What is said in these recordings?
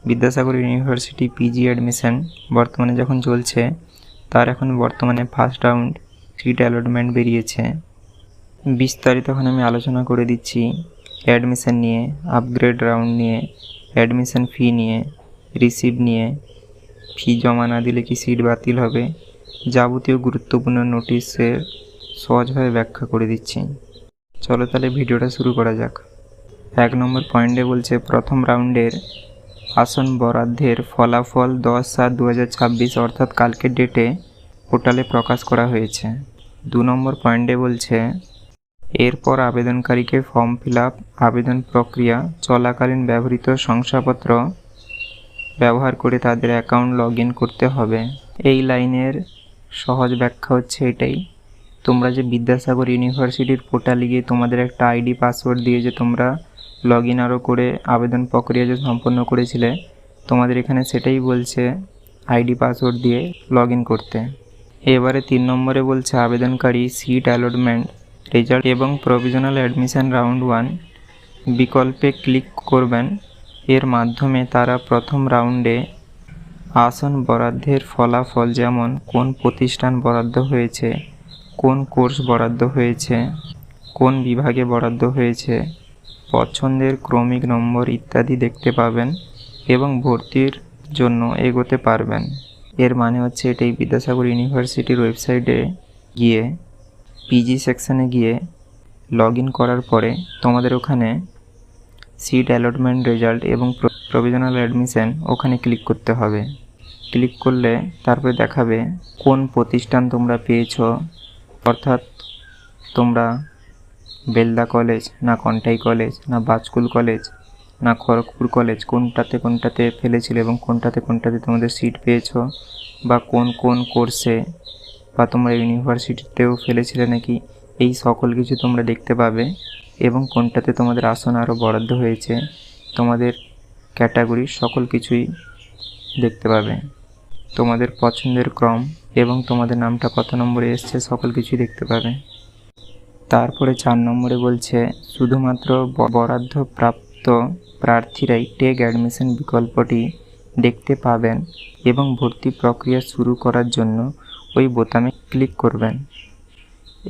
Vidyasagar university PG admission বর্তমানে যখন চলছে, তার এখন বর্তমানে ফার্স্ট রাউন্ড সিট অ্যালটমেন্ট বেরিয়েছে। বিস্তারিত এখন আমি আলোচনা করে দিচ্ছি অ্যাডমিশন নিয়ে, আপগ্রেড রাউন্ড নিয়ে, অ্যাডমিশন ফি নিয়ে, রিসিভ নিয়ে, ফি জমা না দিলে কি সিট বাতিল হবে, যাবতীয় গুরুত্বপূর্ণ নোটিশের সহজভাবে ব্যাখ্যা করে দিচ্ছি। চলো তাহলে ভিডিওটা শুরু করা যাক। 1 নম্বর পয়েন্টে বলছে প্রথম রাউন্ডের আসন বরাদ্দের ফলাফল 10/7/2026 অর্থাৎ কালকের ডেটে পোর্টালে প্রকাশ করা হয়েছে। 2 নম্বর পয়েন্টে বলছে এরপর আবেদনকারীকে ফর্ম ফিল আপ আবেদন প্রক্রিয়া চলাকালীন ব্যবহৃত শংসাপত্র ব্যবহার করে তাদের অ্যাকাউন্ট লগ ইন করতে হবে। এই লাইনের সহজ ব্যাখ্যা হচ্ছে এটাই, তোমরা যে বিদ্যাসাগর ইউনিভার্সিটির পোর্টালে গিয়ে তোমাদের একটা আইডি পাসওয়ার্ড দিয়ে যে তোমরা লগ ইন আরও করে আবেদন প্রক্রিয়া যে সম্পন্ন করেছিলে, তোমাদের এখানে সেটাই বলছে আইডি পাসওয়ার্ড দিয়ে লগ ইন করতে। এবারে 3 নম্বরে বলছে আবেদনকারী সিট অ্যালটমেন্ট রেজাল্ট এবং প্রভিশনাল অ্যাডমিশন রাউন্ড 1 বিকল্পে ক্লিক করবেন। এর মাধ্যমে তারা প্রথম রাউন্ডে আসন বরাদ্দের ফলাফল, যেমন কোন প্রতিষ্ঠান বরাদ্দ হয়েছে, কোন কোর্স বরাদ্দ হয়েছে, কোন বিভাগে বরাদ্দ হয়েছে, পছন্দের ক্রমিক নম্বর ইত্যাদি দেখতে পাবেন এবং ভর্তির জন্য এগোতে পারবেন। এর মানে হচ্ছে এটাই, বিদ্যাসাগর ইউনিভার্সিটির ওয়েবসাইটে গিয়ে পিজি সেকশানে গিয়ে লগ ইন করার পরে তোমাদের ওখানে সিট অ্যালটমেন্ট রেজাল্ট এবং প্রভিশনাল অ্যাডমিশন ওখানে ক্লিক করতে হবে। ক্লিক করলে তারপরে দেখাবে কোন প্রতিষ্ঠান তোমরা পেয়েছো, অর্থাৎ তোমরা বেলদা কলেজ না কন্টাই কলেজ না বাজকুল কলেজ না খড়গপুর কলেজ কোনটাতে ফেলেছিলে এবং কোনটাতে তোমাদের সিট পেয়েছো, বা কোন কোন কোর্সে বা তোমরা ইউনিভার্সিটিতেও ফেলেছিলে নাকি, এই সকল কিছু তোমরা দেখতে পাবে এবং কোনটাতে তোমাদের আসন আরও বরাদ্দ হয়েছে, তোমাদের ক্যাটাগরি সকল কিছুই দেখতে পাবে। তোমাদের পছন্দের ক্রম এবং তোমাদের নামটা কত নম্বরে এসছে সকল কিছুই দেখতে পাবে। তারপরে 4 নম্বরে বলছে শুধুমাত্র বরাদ্দ প্রাপ্ত প্রার্থীরাই টেক অ্যাডমিশন বিকল্পটি দেখতে পাবেন এবং ভর্তি প্রক্রিয়া শুরু করার জন্য ওই বোতামে ক্লিক করবেন।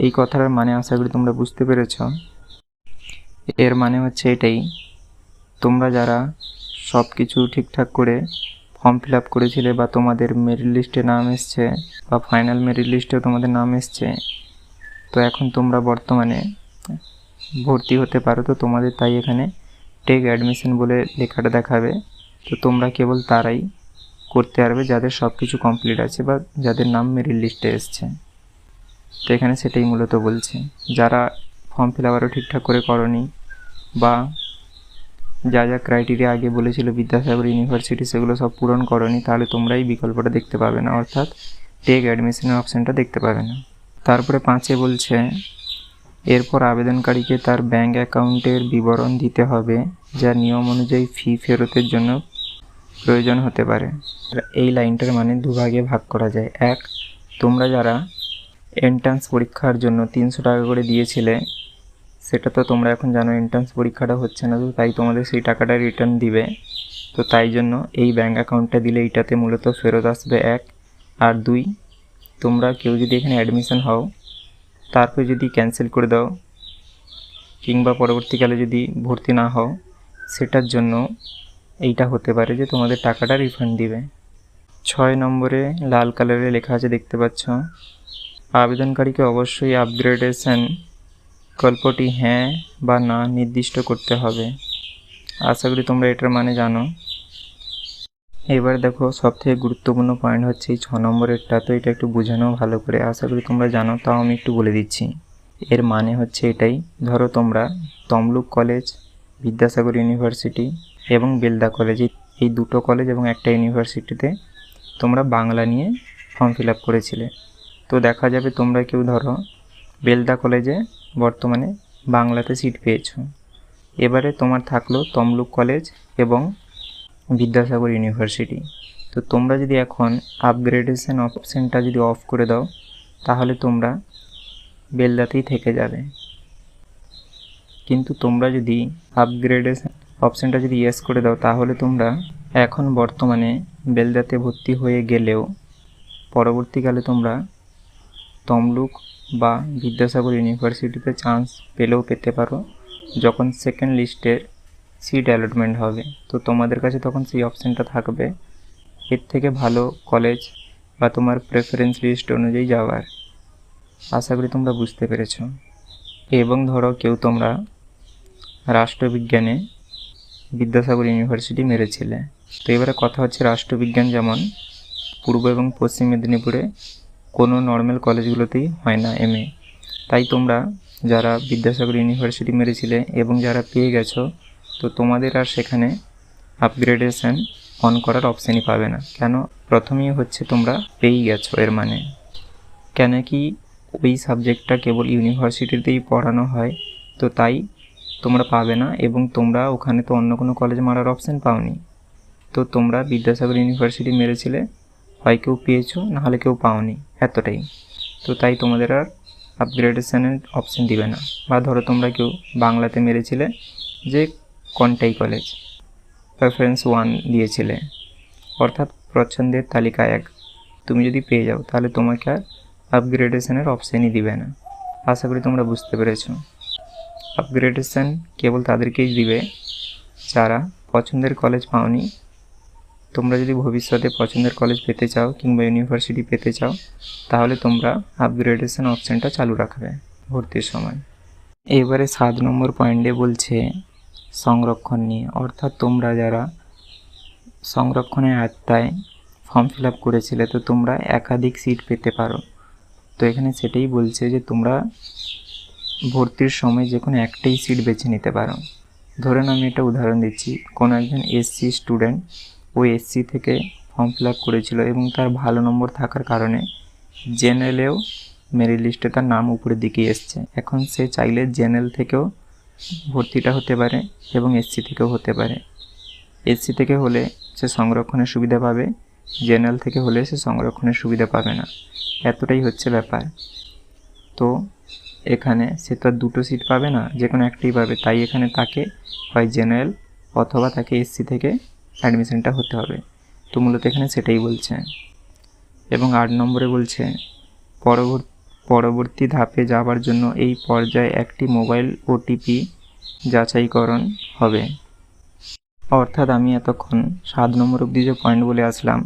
এই কথার মানে আশা করি তোমরা বুঝতে পেরেছ। এর মানে হচ্ছে এটাই, তোমরা যারা সব কিছু ঠিকঠাক করে ফর্ম ফিল আপ করেছিলে বা তোমাদের মেরিট লিস্টে নাম এসছে বা ফাইনাল মেরিট লিস্টেও তোমাদের নাম এসছে, তো এখন তোমরা বর্তমানে ভর্তি হতে পারো। তো তোমাদের তাই এখানে টেক অ্যাডমিশন বলে লেখাটা দেখাবে। তো তোমরা কেবল তারাই করতে পারবে যাদের সব কিছু কমপ্লিট আছে বা যাদের নাম মেরিট লিস্টে এসছে। তো এখানে সেটাই মূলত বলছে, যারা ফর্ম ফিল আপ আরও ঠিকঠাক করে করনি বা যা যা ক্রাইটেরিয়া আগে বলেছিল বিদ্যাসাগর ইউনিভার্সিটি সেগুলো সব পূরণ করনি, তাহলে তোমরা এই বিকল্পটা দেখতে পাবে না, অর্থাৎ টেক অ্যাডমিশনের অপশানটা দেখতে পাবে না। তারপরে 5-এ বলছে এরপর আবেদনকারীকে তার ব্যাঙ্ক অ্যাকাউন্টের বিবরণ দিতে হবে, যা নিয়ম অনুযায়ী ফি ফেরতের জন্য প্রয়োজন হতে পারে। এই লাইনটার মানে দুভাগে ভাগ করা যায়। 1, তোমরা যারা এন্ট্রান্স পরীক্ষার জন্য 300 টাকা করে দিয়েছিলে, সেটা তো তোমরা এখন জানো এন্ট্রান্স পরীক্ষাটা হচ্ছে না, তো তাই তোমাদের সেই টাকাটা রিটার্ন দিবে। তো তাই জন্য এই ব্যাঙ্ক অ্যাকাউন্টটা দিলে এইটাতে মূলত ফেরত আসবে 1। আর 2, তোমরা কেউ যদি এখানে অ্যাডমিশন হও, তারপর যদি ক্যান্সেল করে দাও কিংবা পরবর্তীকালে যদি ভর্তি না হও, সেটার জন্য এইটা হতে পারে যে তোমাদের টাকাটা রিফান্ড দিবে। 6 নম্বরে লাল কালারে লেখা আছে, দেখতে পাচ্ছ, আবেদনকারীকে অবশ্যই আপগ্রেডেশন বিকল্পটি হ্যাঁ বা না নির্দিষ্ট করতে হবে। আশা করি তোমরা এটার মানে জানো। এবার দেখো সবথেকে গুরুত্বপূর্ণ পয়েন্ট হচ্ছে এই 6 নম্বরেরটা। তো এটা একটু বোঝানো ভালো করে, আশা করি তোমরা জানো, তাও আমি একটু বলে দিচ্ছি। এর মানে হচ্ছে এটাই, ধরো তোমরা তমলুক কলেজ, বিদ্যাসাগর ইউনিভার্সিটি এবং বেলদা কলেজ, এই দুটো কলেজ এবং একটা ইউনিভার্সিটিতে তোমরা বাংলা নিয়ে ফর্ম ফিল আপ করেছিলে। তো দেখা যাবে তোমরা কেউ ধরো বেলদা কলেজে বর্তমানে বাংলাতে সিট পেয়েছো, এবারে তোমার থাকলো তমলুক কলেজ এবং বিদ্যাসাগর ইউনিভার্সিটি। তো তোমরা যদি এখন আপগ্রেডেশন অপশানটা যদি অফ করে দাও, তাহলে তোমরা বেলদাতেই থেকে যাবে। কিন্তু তোমরা যদি আপগ্রেডেশন অপশানটা যদি ইয়েস করে দাও, তাহলে তোমরা এখন বর্তমানে বেলদাতে ভর্তি হয়ে গেলেও পরবর্তীকালে তোমরা তমলুক বা বিদ্যাসাগর ইউনিভার্সিটিতে চান্স পেলেও পেতে পারো যখন সেকেন্ড লিস্টের সিট অ্যালটমেন্ট হবে। তো তোমাদের কাছে তখন সেই অপশানটা থাকবে এর থেকে ভালো কলেজ বা তোমার প্রেফারেন্স লিস্ট অনুযায়ী যাওয়ার। আশা করি তোমরা বুঝতে পেরেছ। এবং ধরো কেউ তোমরা রাষ্ট্রবিজ্ঞানে বিদ্যাসাগর ইউনিভার্সিটি মেরেছিলে, তো এবারে কথা হচ্ছে রাষ্ট্রবিজ্ঞান যেমন পূর্ব এবং পশ্চিম মেদিনীপুরে কোনো নর্মাল কলেজগুলোতেই হয় না এমএ। তাই তোমরা যারা বিদ্যাসাগর ইউনিভার্সিটি মেরেছিলে এবং যারা পেয়ে গেছো, তো তোমাদের আর সেখানে আপগ্রেডেশন অন করার অপশানই পাবে না। কেন? প্রথমেই হচ্ছে তোমরা পেয়েই গেছো, এর মানে কেন কি ওই সাবজেক্টটা কেবল ইউনিভার্সিটিতেই পড়ানো হয়, তো তাই তোমরা পাবে না। এবং তোমরা ওখানে তো অন্য কোনো কলেজ মারার অপশান পাওনি, তো তোমরা বিদ্যাসাগর ইউনিভার্সিটি মেরেছিলে, হয় কেউ পেয়েছো নাহলে কেউ পাওনি, এতটাই। তো তাই তোমাদের আর আপগ্রেডেশনের অপশান দিবে না। বা ধরো তোমরা কেউ বাংলাতে মেরেছিলে যে কন্টাই কলেজ, প্রেফারেন্স 1 দিয়েছিলে, অর্থাৎ পছন্দের তালিকা 1, তুমি যদি পেয়ে যাও তাহলে তোমাকে আর আপগ্রেডেশনের অপশানই দিবে না। আশা করি তোমরা বুঝতে পেরেছো। আপগ্রেডেশন কেবল তাদেরকেই দিবে যারা পছন্দের কলেজ পাওনি। তোমরা যদি ভবিষ্যতে পছন্দের কলেজ পেতে চাও কিংবা ইউনিভার্সিটি পেতে চাও, তাহলে তোমরা আপগ্রেডেশন অপশানটা চালু রাখবে ভর্তির সময়। এবারে 7 নম্বর পয়েন্টে বলছে সংরক্ষণ নিয়ে, অর্থাৎ তোমরা যারা সংরক্ষণের আওতায় ফর্ম ফিল আপ করেছিলে, তো তোমরা একাধিক সিট পেতে পারো। তো এখানে সেটাই বলছে যে তোমরা ভর্তির সময় যে কোনো একটাই সিট বেছে নিতে পারো। ধরেন আমি একটা উদাহরণ দিচ্ছি, কোনো একজন এসসি স্টুডেন্ট ওই এসসি থেকে ফর্ম ফিল আপ করেছিল এবং তার ভালো নম্বর থাকার কারণে জেনারেলেও মেরিট লিস্টে তার নাম উপরের দিকে এসছে। এখন সে চাইলে জেনারেল থেকেও ভর্তিটা হতে পারে এবং এসসি থেকেও হতে পারে। এসসি থেকে হলে সে সংরক্ষণের সুবিধা পাবে, জেনারেল থেকে হলে সে সংরক্ষণের সুবিধা পাবে না, এতটাই হচ্ছে ব্যাপার। তো এখানে সে তো আর দুটো সিট পাবে না, যে কোনো একটাই পাবে। তাই এখানে তাকে হয় জেনারেল অথবা তাকে এসসি থেকে অ্যাডমিশনটা হতে হবে। তো মূলত এখানে সেটাই বলছে। এবং 8 নম্বরে বলছে পরবর্তী ধাপে যাওয়ার জন্য এই পর্যায়ে একটি মোবাইল ওটিপি যাচাইকরণ হবে। অর্থাৎ আমি এতক্ষণ 7 নম্বর অবধি যে পয়েন্ট বলে আসলাম,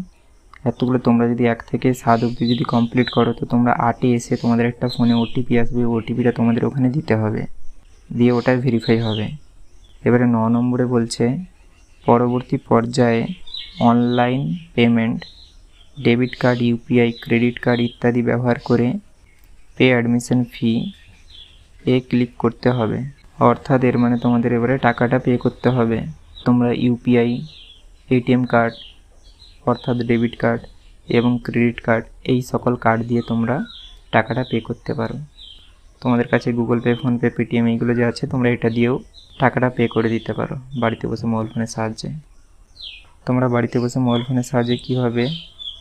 এতগুলো তোমরা যদি 1 থেকে 7 অবধি যদি কমপ্লিট করো, তো তোমরা 8-এ এসে তোমাদের একটা ফোনে ওটিপি আসবে, ওটিপিটা তোমাদের ওখানে দিতে হবে, দিয়ে ওটা ভেরিফাই হবে। এবারে 9 নম্বরে বলছে পরবর্তী পর্যায়ে online payment, debit card, UPI, credit card ইত্যাদি ব্যবহার করে পে অ্যাডমিশন ফি ক্লিক করতে হবে। অর্থাৎ এর মানে তোমাদের এবারে টাকাটা পে করতে হবে। তোমরা ইউপিআই, এটিএম কার্ড অর্থাৎ ডেবিট কার্ড এবং ক্রেডিট কার্ড, এই সকল কার্ড দিয়ে তোমরা টাকাটা পে করতে পারো। তোমাদের কাছে গুগল পে, ফোনপে, পেটিএম এইগুলো যে আছে, তোমরা এটা দিয়েও টাকাটা পে করে দিতে পারো বাড়িতে বসে মোবাইল ফোনের সাহায্যে। তোমরা বাড়িতে বসে মোবাইল ফোনের সাহায্যে কীভাবে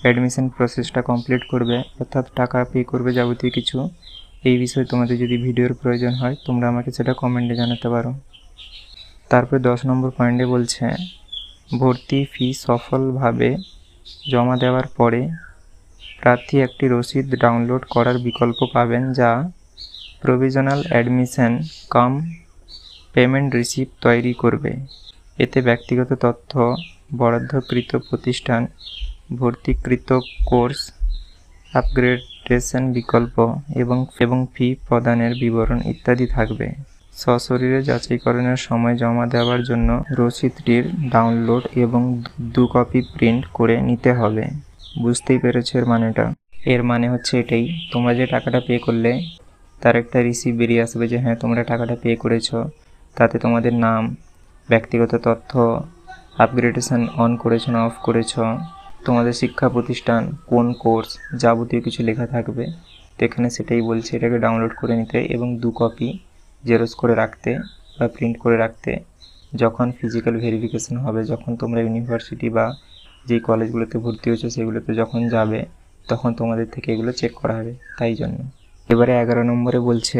অ্যাডমিশন প্রসেসটা কমপ্লিট করবে অর্থাৎ টাকা পে করবে যাবতীয় কিছু, এই বিষয়ে তোমাদের যদি ভিডিওর প্রয়োজন হয় তোমরা আমাকে সেটা কমেন্টে জানাতে পারো। তারপরে 10 নম্বর পয়েন্টে বলছে ভর্তি ফি সফলভাবে জমা দেওয়ার পরে প্রার্থী একটি রসিদ ডাউনলোড করার বিকল্প পাবেন, যা প্রভিশনাল অ্যাডমিশন কাম পেমেন্ট রিসিপ্ট তৈরি করবে। এতে ব্যক্তিগত তথ্য, বরাদ্দকৃত প্রতিষ্ঠান, ভর্তিকৃত কোর্স, আপগ্রেডেশন বিকল্প এবং ফি প্রদানের বিবরণ ইত্যাদি থাকবে। সশরীরে যাচাইকরণের সময় জমা দেওয়ার জন্য রসিদটির ডাউনলোড এবং 2 কপি প্রিন্ট করে নিতে হবে। বুঝতেই পেরেছো এর মানেটা? এর মানে হচ্ছে এটাই, তোমরা যে টাকাটা পে করলে তার একটা রিসিপ্ট বেরিয়ে আসবে যে হ্যাঁ তোমরা টাকাটা পে করেছো, তাতে তোমাদের নাম, ব্যক্তিগত তথ্য, আপগ্রেডেশন অন করেছো না অফ করেছো, তোমাদের শিক্ষা প্রতিষ্ঠান, কোন কোর্স, যাবতীয় কিছু লেখা থাকবে। তো এখানে সেটাই বলছে, এটাকে ডাউনলোড করে নিতে এবং 2 কপি জেরক্স করে রাখতে বা প্রিন্ট করে রাখতে। যখন ফিজিক্যাল ভেরিফিকেশন হবে, যখন তোমরা ইউনিভার্সিটি বা যেই কলেজগুলোতে ভর্তি হয়েছো সেগুলোতে যখন যাবে, তখন তোমাদের থেকে এগুলো চেক করা হবে, তাই জন্য। এবারে 11 নম্বরে বলছে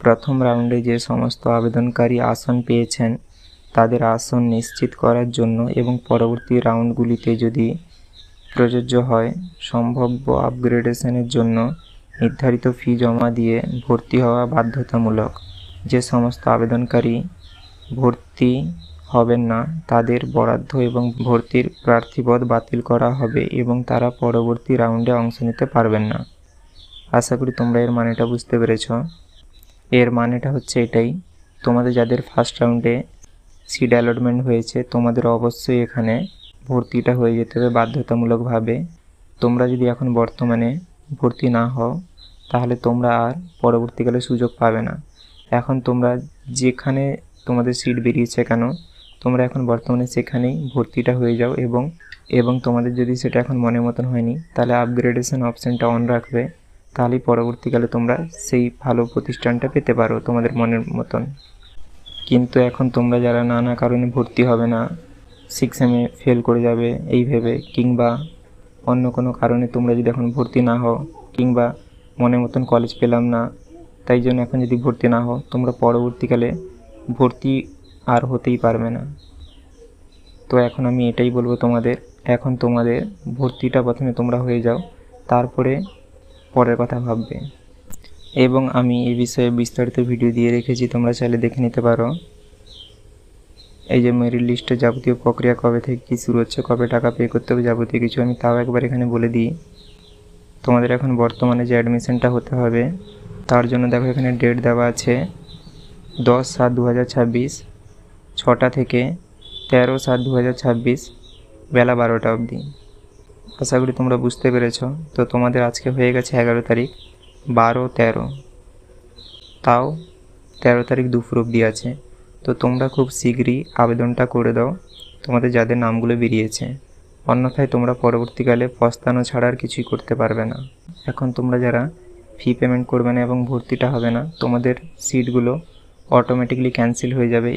প্রথম রাউন্ডে যে সমস্ত আবেদনকারী আসন পেয়েছেন তাদের আসন নিশ্চিত করার জন্য এবং পরবর্তী রাউন্ডগুলিতে যদি প্রযোজ্য হয় সম্ভাব্য আপগ্রেডেশনের জন্য নির্ধারিত ফি জমা দিয়ে ভর্তি হওয়া বাধ্যতামূলক। যে সমস্ত আবেদনকারী ভর্তি হবেন না তাদের বরাদ্দ এবং ভর্তির প্রার্থীপদ বাতিল করা হবে এবং তারা পরবর্তী রাউন্ডে অংশ নিতে পারবেন না। আশা করি তোমরা এর মানেটা বুঝতে পেরেছ। এর মানেটা হচ্ছে এটাই, তোমাদের যাদের ফার্স্ট রাউন্ডে সিট অ্যালটমেন্ট হয়েছে তোমাদের অবশ্যই এখানে ভর্তিটা হয়ে যেতে হবে বাধ্যতামূলকভাবে। তোমরা যদি এখন বর্তমানে ভর্তি না হও তাহলে তোমরা আর পরবর্তীকালে সুযোগ পাবে না। এখন তোমরা যেখানে তোমাদের সিট বেরিয়েছে কেন তোমরা এখন বর্তমানে সেখানেই ভর্তিটা হয়ে যাও এবং তোমাদের যদি সেটা এখন মনের মতন হয়নি তাহলে আপগ্রেডেশন অপশানটা অন রাখবে, তাহলেই পরবর্তীকালে তোমরা সেই ভালো প্রতিষ্ঠানটা পেতে পারো তোমাদের মনের মতন। কিন্তু এখন তোমরা যারা নানা কারণে ভর্তি হবে না, 6 সেমে ফেল করে যাবে এই ভেবে, কিংবা অন্য কোনো কারণে তোমরা যদি এখন ভর্তি না হও কিংবা মনের মতন কলেজ পেলাম না তাই জন্য এখন যদি ভর্তি না হও তোমরা পরবর্তীকালে ভর্তি আর হতেই পারবে না। তো এখন আমি এটাই বলবো তোমাদের, এখন তোমাদের ভর্তিটা প্রথমে তোমরা হয়ে যাও, তারপরে পরের কথা ভাববে। এবং আমি এই বিষয়ে বিস্তারিত ভিডিও দিয়ে রেখেছি, তোমরা চাইলে দেখে নিতে পারো। এই যে মেরিট লিস্টের যাবতীয় প্রক্রিয়া কবে থেকে কী শুরু হচ্ছে, কবে টাকা পে করতে হবে, যাবতীয় কিছু আমি তাও একবার এখানে বলে দিই। তোমাদের এখন বর্তমানে যে অ্যাডমিশনটা হতে হবে তার জন্য দেখো এখানে ডেট দেওয়া আছে 10/7/2026 6টা থেকে 13/7/2026 বেলা 12টা অবধি। আশা করি তোমরা বুঝতে পেরেছ। তো তোমাদের আজকে হয়ে গেছে 11 তারিখ, 12, 13, তাও 13 তারিখ দুপুর অবধি আছে। তো তোমরা খুব শীঘ্রই আবেদনটা করে দাও তোমাদের যাদের নামগুলো বেরিয়েছে, অন্যথায় তোমরা পরবর্তীকালে পস্তানো ছাড়া আর কিছুই করতে পারবে না। এখন তোমরা যারা ফি পেমেন্ট করবে না এবং ভর্তিটা হবে না তোমাদের সিটগুলো অটোমেটিকলি ক্যান্সেল হয়ে যাবে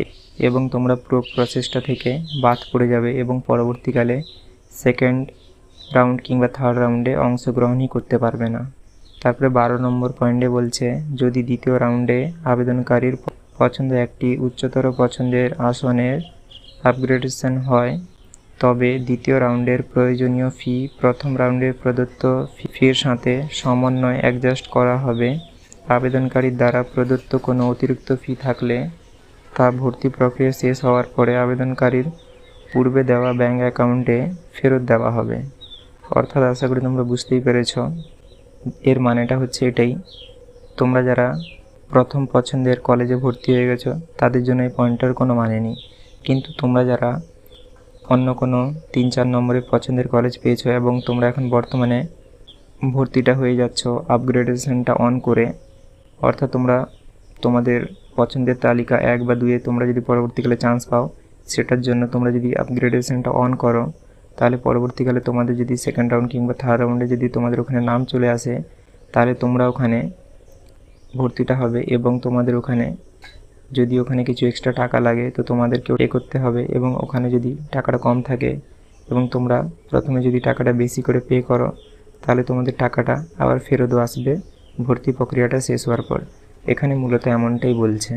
এবং তোমরা পুরো প্রসেসটা থেকে বাদ পড়ে যাবে এবং পরবর্তীকালে সেকেন্ড রাউন্ড কিংবা থার্ড রাউন্ডে অংশগ্রহণই করতে পারবে না। তারপরে 12 নম্বর পয়েন্টে বলছে, যদি দ্বিতীয় রাউন্ডে আবেদনকারীর পছন্দ একটি উচ্চতর পছন্দের আসনের আপগ্রেডেশন হয় তবে দ্বিতীয় রাউন্ডের প্রয়োজনীয় ফি প্রথম রাউন্ডের প্রদত্ত ফির সাথে সমন্বয় অ্যাডজাস্ট করা হবে। আবেদনকারীর দ্বারা প্রদত্ত কোনো অতিরিক্ত ফি থাকলে তা ভর্তি প্রক্রিয়া শেষ হওয়ার পরে আবেদনকারীর পূর্বে দেওয়া ব্যাঙ্ক অ্যাকাউন্টে ফেরত দেওয়া হবে। অর্থাৎ আশা করি তোমরা বুঝতেই পেরেছ। এর মানেটা হচ্ছে এটাই, তোমরা যারা প্রথম পছন্দের কলেজে ভর্তি হয়ে গেছো তাদের জন্য এই পয়েন্টটার কোনো মানে নেই, কিন্তু তোমরা যারা অন্য কোনো 3-4 নম্বরের পছন্দের কলেজ পেয়েছো এবং তোমরা এখন বর্তমানে ভর্তিটা হয়ে যাচ্ছ আপগ্রেডেশনটা অন করে, অর্থাৎ তোমরা তোমাদের পছন্দের তালিকা 1 বা 2-এ তোমরা যদি পরবর্তীকালে চান্স পাও সেটার জন্য তোমরা যদি আপগ্রেডেশনটা অন করো তাহলে পরবর্তীকালে তোমাদের যদি সেকেন্ড রাউন্ড কিংবা থার্ড রাউন্ডে যদি তোমাদের ওখানে নাম চলে আসে তাহলে তোমরা ওখানে ভর্তিটা হবে এবং তোমাদের ওখানে যদি ওখানে কিছু এক্সট্রা টাকা লাগে তো তোমাদেরকেও পে করতে হবে এবং ওখানে যদি টাকাটা কম থাকে এবং তোমরা প্রথমে যদি টাকাটা বেশি করে পে করো তাহলে তোমাদের টাকাটা আবার ফেরতও আসবে ভর্তি প্রক্রিয়াটা শেষ হওয়ার পর। এখানে মূলত এমনটাই বলছে।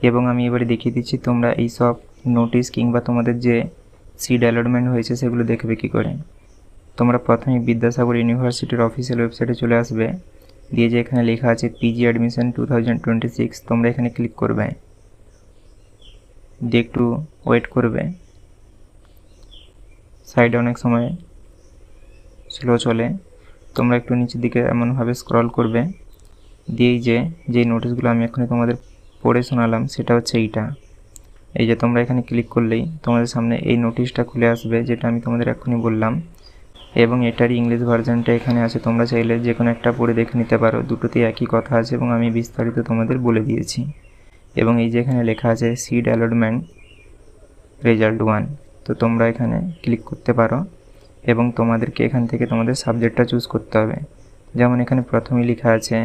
এবং আমি এবারে দেখিয়ে দিচ্ছি তোমরা এই সব নোটিশ কিংবা তোমাদের যে সিট অ্যালটমেন্ট হয়েছে সেগুলো দেখবে কী করে। তোমরা প্রথমে বিদ্যাসাগর ইউনিভার্সিটির অফিসিয়াল ওয়েবসাইটে চলে আসবে, দিয়ে যে এখানে লেখা আছে পিজি অ্যাডমিশন 2026 তোমরা এখানে ক্লিক করবে, দিয়ে একটু ওয়েট করবে, সাইডে অনেক সময় স্লো চলে, তোমরা একটু নিচের দিকে এমনভাবে স্ক্রল করবে, দিয়ে যে নোটিশগুলো আমি এখনই তোমাদের পড়ে শোনালাম সেটা হচ্ছে এইটা। এই যে তোমরা এখানে ক্লিক করলেই তোমাদের সামনে এই নোটিশটা খুলে আসবে যেটা আমি তোমাদের এখনই বললাম, এবং এটারই ইংলিশ ভার্সনটা এখানে আছে, তোমরা চাইলে যে কোনো একটা পড়ে দেখে নিতে পারো, দুটোতেই একই কথা আছে এবং আমি বিস্তারিত তোমাদের বলে দিয়েছি। এবং এই যে এখানে লেখা আছে সিট অ্যালটমেন্ট রেজাল্ট 1, তো তোমরা এখানে ক্লিক করতে পারো এবং তোমাদেরকে এখান থেকে তোমাদের সাবজেক্টটা চুজ করতে হবে। যেমন এখানে প্রথমেই লেখা আছে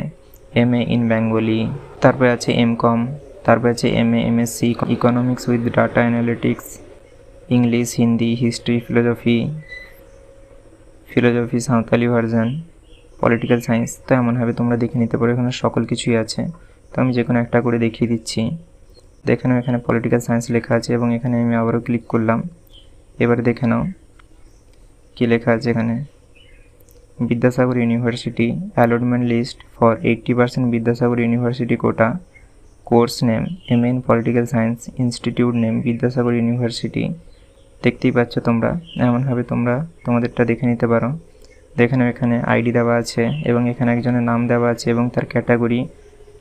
MA ইন বেঙ্গলি, তারপরে আছে MCOM, তারপরে আছে MA MSc economics with data analytics, English, Hindi, history, philosophy Santali version, political science. তো এমনভাবে তোমরা দেখে নিতে পারো, এখানে সকল কিছুই আছে। তো আমি যে কোনো একটা করে দেখিয়ে দিচ্ছি। দেখে নাও এখানে পলিটিক্যাল সায়েন্স লেখা আছে এবং এখানে আমি আবারও ক্লিক করলাম। এবারে দেখে নাও কী লেখা আছে এখানে, Vidyasagar university allotment list for 80% Vidyasagar university quota, course name M in political science, institute name Vidyasagar university. দেখতেই পাচ্ছ তোমরা, এমনভাবে তোমরা তোমাদেরটা দেখে নিতে পারো। দেখে নাও এখানে আইডি দেওয়া আছে এবং এখানে একজনের নাম দেওয়া আছে এবং তার ক্যাটাগরি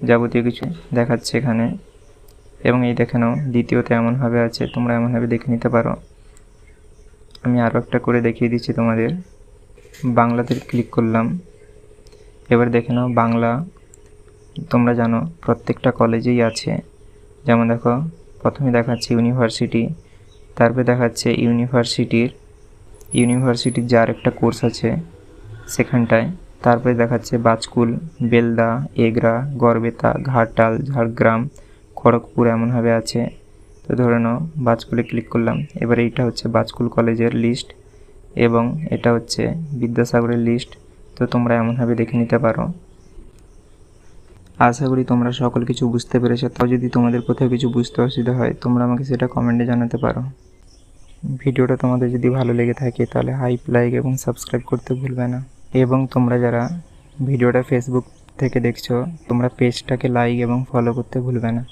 যাবতীয় কিছু দেখাচ্ছে এখানে। এবং এই দেখে নাও দ্বিতীয়তে এমনভাবে আছে, তোমরা এমনভাবে দেখে নিতে পারো। আমি আরও একটা করে দেখিয়ে দিচ্ছি তোমাদের। বাংলাতে ক্লিক করলাম। এবার দেখে নাও বাংলা তোমরা জানো প্রত্যেকটা কলেজেই আছে। যেমন দেখো প্রথমে দেখাচ্ছে ইউনিভার্সিটি, তারপরে দেখাচ্ছে ইউনিভার্সিটির যার একটা কোর্স আছে সেখানটায়, তারপরে দেখাচ্ছে বাজকুল, বেলদা, এগরা, গড়বেতা, ঘাটাল, ঝাড়গ্রাম, খড়গপুর এমনভাবে আছে। তো ধরে নাও বাজকুলে ক্লিক করলাম। এবার এইটা হচ্ছে বাজকুল কলেজের লিস্ট এবং এটা হচ্ছে বিদ্যাসাগরের লিস্ট। তো তোমরা এমনভাবে দেখে নিতে পারো। আশা করি তোমরা সকল কিছু বুঝতে পেরেছো। তাও যদি তোমাদের কোথাও কিছু বুঝতে অসুবিধা হয় তোমরা আমাকে সেটা কমেন্টে জানাতে পারো। ভিডিওটা তোমাদের যদি ভালো লেগে থাকে তাহলে লাইক এবং সাবস্ক্রাইব করতে ভুলবে না। এবং তোমরা যারা ভিডিওটা ফেসবুক থেকে দেখছো তোমরা পেজটাকে লাইক এবং ফলো করতে ভুলবে না।